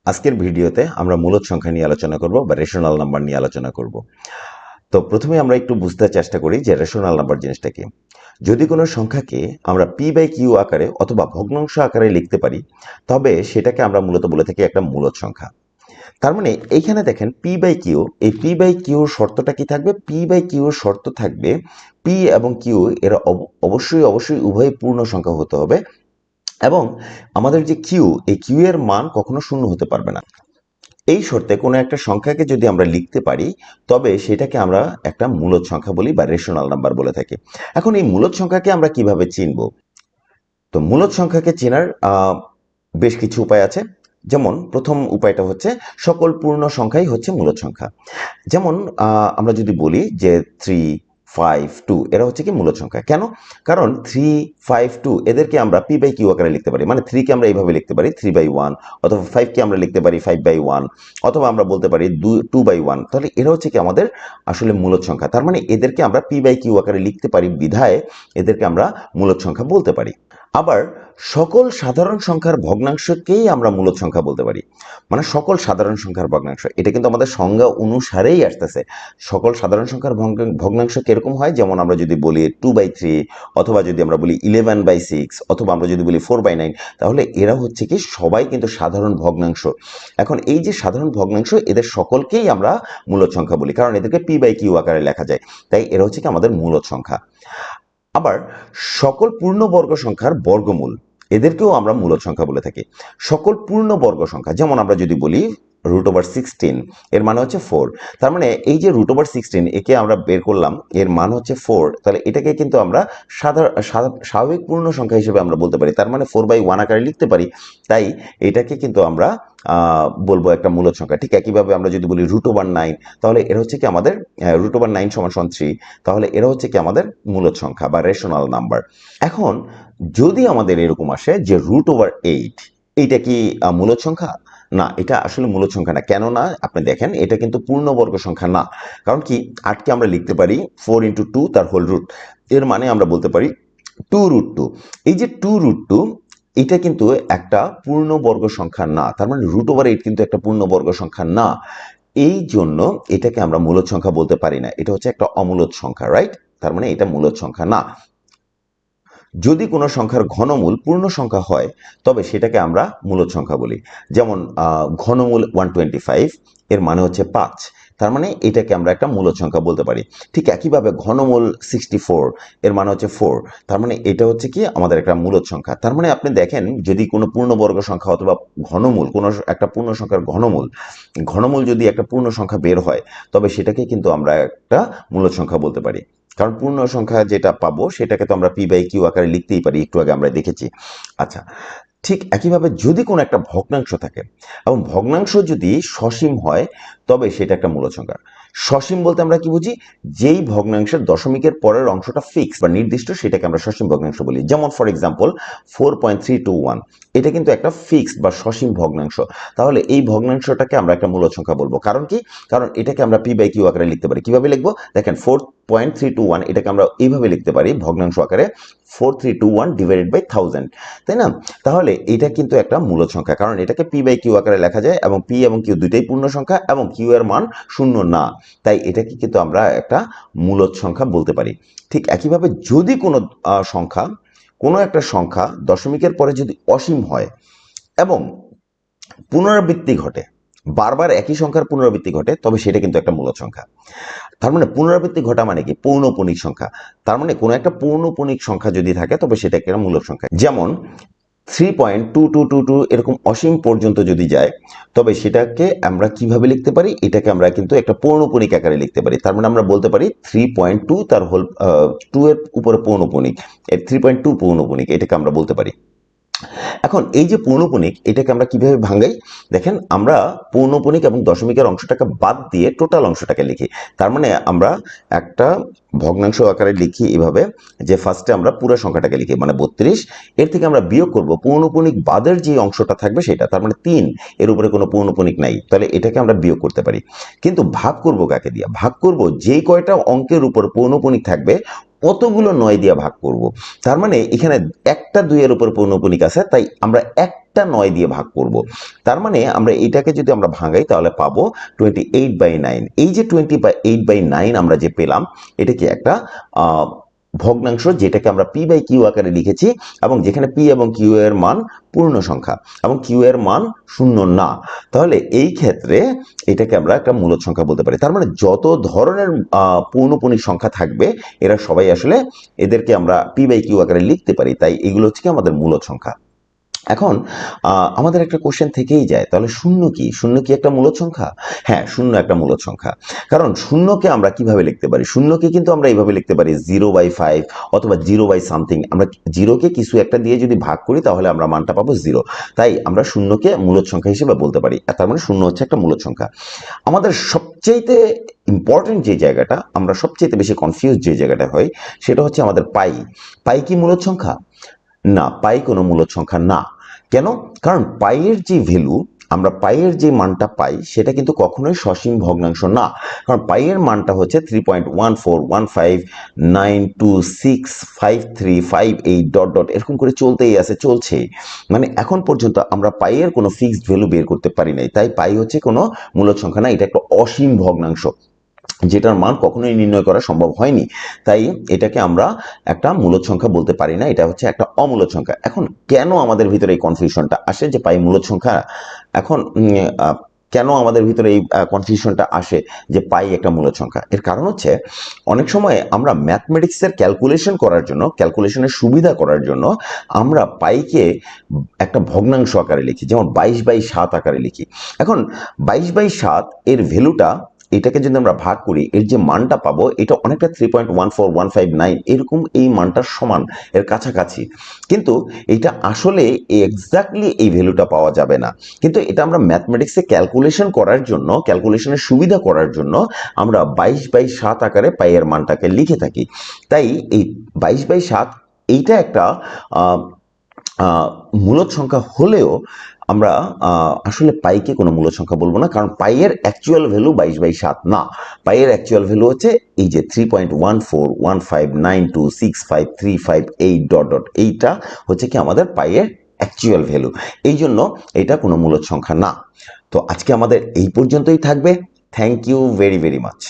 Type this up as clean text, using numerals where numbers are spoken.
আজকের ভিডিওতে আমরা মূলদ সংখ্যা নিয়ে আলোচনা করব বা রেশনাল নাম্বার নিয়ে আলোচনা করব। তো প্রথমে আমরা একটু বুঝতে চেষ্টা করি যে রেশনাল নাম্বার জিনিসটা কি। যদি কোনো সংখ্যাকে আমরা পি বাই কিউ আকারে অথবা ভগ্নাংশ আকারে লিখতে পারি, তবে সেটাকে আমরা মূলত বলে থাকি একটা মূলদ সংখ্যা। তার মানে এইখানে দেখেন পি বাই কিউ, এই পি বাই কিউর শর্তটা কি থাকবে? পি বাই কিউর শর্ত থাকবে পি এবং কিউ এরা অবশ্যই উভয় পূর্ণ সংখ্যা হতে হবে, এবং আমাদের যে কিউ, এই কিউ এর মান কখনো শূন্য হতে পারবে না। এই শর্তে কোনো একটা সংখ্যাকে যদি আমরা লিখতে পারি, তবে সেটাকে আমরা একটা মূলদ সংখ্যা বলি বা রেশনাল নাম্বার বলে থাকি। এখন এই মূলদ সংখ্যাকে আমরা কিভাবে চিনব? তো মূলদ সংখ্যাকে চেনার বেশ কিছু উপায় আছে। যেমন প্রথম উপায়টা হচ্ছে সকল পূর্ণ সংখ্যাই হচ্ছে মূলদ সংখ্যা। যেমন আমরা যদি বলি যে 3, 5, 2 এরা হচ্ছে কি মূলদ সংখ্যা। কেন? কারণ 3, 5, 2 এদেরকে আমরা পি বাই কিউ আকারে লিখতে পারি। মানে 3 কে আমরা এইভাবে লিখতে পারি 3/1, অথবা 5 কে আমরা লিখতে পারি 5/1, অথবা আমরা বলতে পারি 2/1। তাহলে এরা হচ্ছে কি আমাদের আসলে মূলদ সংখ্যা। তার মানে এদেরকে আমরা পি বাই কিউ আকারে লিখতে পারি বিধায় এদেরকে আমরা মূলদ সংখ্যা বলতে পারি। আবার সকল সাধারণ সংখ্যার ভগ্নাংশকেই আমরা মূলদ সংখ্যা বলতে পারি। মানে সকল সাধারণ সংখ্যার ভগ্নাংশ, এটা কিন্তু আমাদের সংজ্ঞা অনুসারেই আসতেছে। সকল সাধারণ সংখ্যার ভগ্নাংশ কিরকম হয়? যেমন আমরা যদি বলি 2/3, অথবা যদি আমরা বলি 11/6, অথবা আমরা যদি বলি 4/9, তাহলে এরা হচ্ছে কি সবাই কিন্তু সাধারণ ভগ্নাংশ। এখন এই যে সাধারণ ভগ্নাংশ, এদের সকলকেই আমরা মূলদ সংখ্যা বলি, কারণ এদেরকে পি বাই কিউ আকারে লেখা যায়। তাই এরা হচ্ছে কি আমাদের মূলদ সংখ্যা। আবার সকল পূর্ণবর্গ সংখ্যার বর্গমূল, এদেরকেও আমরা মূলদ সংখ্যা বলে থাকি। সকল পূর্ণবর্গ সংখ্যা, যেমন আমরা যদি বলি √16, এর মানে হচ্ছে 4। তার মানে এই যে √16 একে আমরা বের করলাম, এর মান হচ্ছে 4, তাহলে এটাকে কিন্তু আমরা স্বাভাবিক পূর্ণ সংখ্যা হিসেবে আমরা বলতে পারি। তার মানে 4/1 আকারে লিখতে পারি। তাই এটাকে কিন্তু আমরা বলবো একটা মূলদ সংখ্যা। ঠিক একইভাবে আমরা যদি বলি √9, তাহলে এরা হচ্ছে কি আমাদের √9 = 3, তাহলে এরা হচ্ছে কি আমাদের মূলদ সংখ্যা বা রেশনাল নাম্বার। এখন যদি আমাদের এরকম আসে যে √8, এইটা কি মূলদ সংখ্যা? না, এটা আসলে মূলদ সংখ্যা না। কেন না? আপনি দেখেন, এটা কিন্তু পূর্ণবর্গ সংখ্যা না। কারণ কি, 8 কে আমরা লিখতে পারি 4 × 2 তার হোল রুট। এর মানে আমরা বলতে পারি 2√2। এই যে 2√2, এটা কিন্তু একটা পূর্ণবর্গ সংখ্যা না। তার মানে √8 কিন্তু একটা পূর্ণবর্গ সংখ্যা না। এই জন্য এটাকে আমরা মূলদ সংখ্যা বলতে পারি না। এটা হচ্ছে একটা অমূলদ সংখ্যা, রাইট? তার মানে এটা মূলদ সংখ্যা না। যদি কোনো সংখ্যার ঘনমূল পূর্ণ সংখ্যা হয়, তবে সেটাকে আমরা মূলদ সংখ্যা বলি। যেমন ঘনমূল 125, এর মানে হচ্ছে 5, তার মানে এটাকে আমরা একটা মূলদ সংখ্যা বলতে পারি। ঠিক একইভাবে ঘনমূল 64, এর মানে হচ্ছে 4, তার মানে এটা হচ্ছে কি আমাদের একটা মূলদ সংখ্যা। তার মানে আপনি দেখেন, যদি কোনো পূর্ণবর্গ সংখ্যা অথবা ঘনমূল, কোনো একটা পূর্ণ সংখ্যার ঘনমূল যদি একটা পূর্ণ সংখ্যা বের হয়, তবে সেটাকে কিন্তু আমরা একটা মূলদ সংখ্যা বলতে পারি। কারণ পূর্ণ সংখ্যা যেটা পাবো সেটাকে তো আমরা পি বাই কিউ আকারে লিখতেই পারি, একটু আগে আমরা দেখেছি। আচ্ছা, ঠিক একইভাবে যদি কোনো একটা ভগ্নাংশ থাকে এবং ভগ্নাংশ যদি সসীম হয়, তবে সেটা একটা মূলদ সংখ্যা। সসীম বলতে আমরা কি বুঝি? যেই ভগ্নাংশের দশমিকের পরের অংশটা ফিক্স বা নির্দিষ্ট, সেটাকে আমরা সসীম ভগ্নাংশ বলি। যেমন ফর এক্সাম্পল 4.321, এটা কিন্তু একটা ফিক্সড বা সসীম ভগ্নাংশ। তাহলে এই ভগ্নাংশটাকে আমরা একটা মূলদ সংখ্যা বলবো। কারণ কি? কারণ এটাকে আমরা পি বাই কিউ আকারে লিখতে পারি। কিভাবে লিখবো? দেখেন 4.321, এটাকে আমরা এইভাবে লিখতে পারি ভগ্নাংশ আকারে 4321 ডিভাইডেড বাই 1000, তাই না? তাহলে এটা কিন্তু একটা মূলদ সংখ্যা, কারণ এটাকে পি বাই কিউ আকারে লেখা যায়, এবং পি এবং কিউ দুইটাই পূর্ণ সংখ্যা, এবং কিউ এর মান শূন্য না। তাই এটাকে কিন্তু আমরা একটা মূলদ সংখ্যা বলতে পারি। ঠিক একইভাবে যদি কোনো একটা সংখ্যা দশমিকের পরে যদি অসীম হয় এবং পুনরাবৃত্তি ঘটে, বারবার একই সংখ্যার পুনরাবৃত্তি ঘটে, তবে সেটা কিন্তু একটা মূলদ সংখ্যা। তার মানে পুনরাবৃত্তি ঘটা মানে কি? পৌনঃপুনিক সংখ্যা। তার মানে কোনো একটা পৌনঃপুনিক সংখ্যা যদি থাকে, তবে সেটা একটা মূলদ সংখ্যা। যেমন 3.2222 এরকম অসীম পর্যন্ত যদি যায়, তবে সেটাকে আমরা কিভাবে লিখতে পারি? এটাকে আমরা কিন্তু একটা পৌনঃপুনিক আকারে লিখতে পারি। তার মানে আমরা বলতে পারি 3.2 তার হোল 2 এর উপরে পৌনঃপুনিক, 3.2 পৌনঃপুনিক, এটাকে আমরা বলতে পারি। এখন এই যে পৌনঃপুনিক, এটাকে আমরা কিভাবে ভাঙাই? দেখেন, আমরা পৌনঃপুনিক এবং দশমিকের অংশটাকে বাদ দিয়ে টোটাল অংশটাকে লিখি। তার মানে আমরা একটা ভগ্নাংশ আকারে লিখি এভাবে, যে ফার্স্টে আমরা পুরো সংখ্যাটাকে লিখি, মানে 32, এর থেকে আমরা বিয়োগ করব পৌনঃপুনিক বাদের যে অংশটা থাকবে সেটা, তার মানে 3, এর উপরে কোনো পৌনঃপুনিক নাই, তাহলে এটাকে আমরা বিয়োগ করতে পারি। কিন্তু ভাগ করব কাকে দিয়ে? ভাগ করব যেই কয়টা অঙ্কের উপর পৌনঃপুনিক থাকবে, কতগুলো 9 দিয়ে ভাগ করব। তার মানে এখানে একটা 2 এর উপর পৌনঃপুনিক আছে, তাই আমরা একটা 9 দিয়ে ভাগ করব। তার মানে আমরা এটাকে যদি আমরা ভাঙাই তাহলে পাবো 28/9। এই যে 28/9 আমরা যে পেলাম, এটা কি একটা ভগ্নাংশ, যেটাকে আমরা পি বাই কিউ আকারে লিখেছি, এবং যেখানে পি এবং কিউ এর মান পূর্ণ সংখ্যা এবং কিউ এর মান শূন্য না। তাহলে এই ক্ষেত্রে এটাকে আমরা একটা মূলদ সংখ্যা বলতে পারি। তার মানে যত ধরনের পৌনঃপুনিক সংখ্যা থাকবে এরা সবাই আসলে, এদেরকে আমরা পি বাই কিউ আকারে লিখতে পারি। তাই এগুলো হচ্ছে কি আমাদের মূলদ সংখ্যা। এখন আমাদের একটা কোশ্চেন থেকেই যায়, তাহলে শূন্য কি? শূন্য কি একটা মূলদ সংখ্যা? হ্যাঁ, শূন্য একটা মূলদ সংখ্যা। কারণ শূন্যকে আমরা কিভাবে লিখতে পারি? শূন্যকে কিন্তু আমরা এইভাবে লিখতে পারি 0/5 অথবা 0/something। আমরা জিরোকে কিছু একটা দিয়ে যদি ভাগ করি তাহলে আমরা মানটা পাবো 0। তাই আমরা শূন্যকে মূলদ সংখ্যা হিসেবে বলতে পারি। তার মানে শূন্য হচ্ছে একটা মূলদ সংখ্যা। আমাদের সবচাইতে ইম্পর্টেন্ট যে জায়গাটা, আমরা সবচাইতে বেশি কনফিউজ যে জায়গাটা হয়, সেটা হচ্ছে আমাদের পাই। পাই কি মূলদ সংখ্যা? না, পাই কোনো মূলদ সংখ্যা না। কেন? কারণ পাইয়ের যে ভ্যালু, আমরা পাইয়ের যে মানটা পাই সেটা কিন্তু কখনোই সসীম ভগ্নাংশ না। কারণ পাইয়ের মানটা হচ্ছে 3.14159265358 এরকম করে চলতেই আছে, চলছে। মানে এখন পর্যন্ত আমরা পাইয়ের কোনো ফিক্সড ভ্যালু বের করতে পারি নাই। তাই পাই হচ্ছে কোনো মূলদ সংখ্যা না, এটা একটা অসীম ভগ্নাংশ যেটার মান কখনোই নির্ণয় করা সম্ভব হয়নি। তাই এটাকে আমরা একটা মূলদ সংখ্যা বলতে পারি না, এটা হচ্ছে একটা অমূলদ সংখ্যা। এখন কেন আমাদের ভিতরে এই কনফিউশনটা আসে যে পাই মূলদ সংখ্যা? এখন কেন আমাদের ভিতরে এই কনফিউশনটা আসে যে পাই একটা মূলদ সংখ্যা? এর কারণ হচ্ছে অনেক সময় আমরা ম্যাথমেটিক্সের ক্যালকুলেশন করার জন্য, ক্যালকুলেশনের সুবিধা করার জন্য আমরা পাইকে একটা ভগ্নাংশ আকারে লিখি, যেমন 22/7 আকারে লিখি। এখন 22/7 এর ভ্যালুটা, এটাকে যদি আমরা ভাগ করি, এর যে মানটা পাবো এটা অনেকটা 3.14159 এরকম এই মানটার সমান, এর কাছাকাছি। কিন্তু এটা আসলে এক্স্যাক্টলি এই ভ্যালুটা পাওয়া যাবে না। কিন্তু এটা আমরা ম্যাথমেটিক্সে ক্যালকুলেশন করার জন্য, ক্যালকুলেশনের সুবিধা করার জন্য আমরা 22/7 আকারে পাইয়ের মানটাকে লিখে থাকি। তাই এই 22/7 এইটা একটা মূলদ সংখ্যা হলেও আমরা আসলে পাইকে কোনো মূলদ সংখ্যা বলবো না, কারণ পাইয়ের অ্যাকচুয়াল ভ্যালু 22/7 না। পাইয়ের অ্যাকচুয়াল ভ্যালু হচ্ছে এই যে 3.14159265358 এইটা হচ্ছে কি আমাদের পাইয়ের অ্যাকচুয়াল ভ্যালু। এই জন্য এটা কোনো মূলদ সংখ্যা না। তো আজকে আমাদের এই পর্যন্তই থাকবে। Thank you very very much.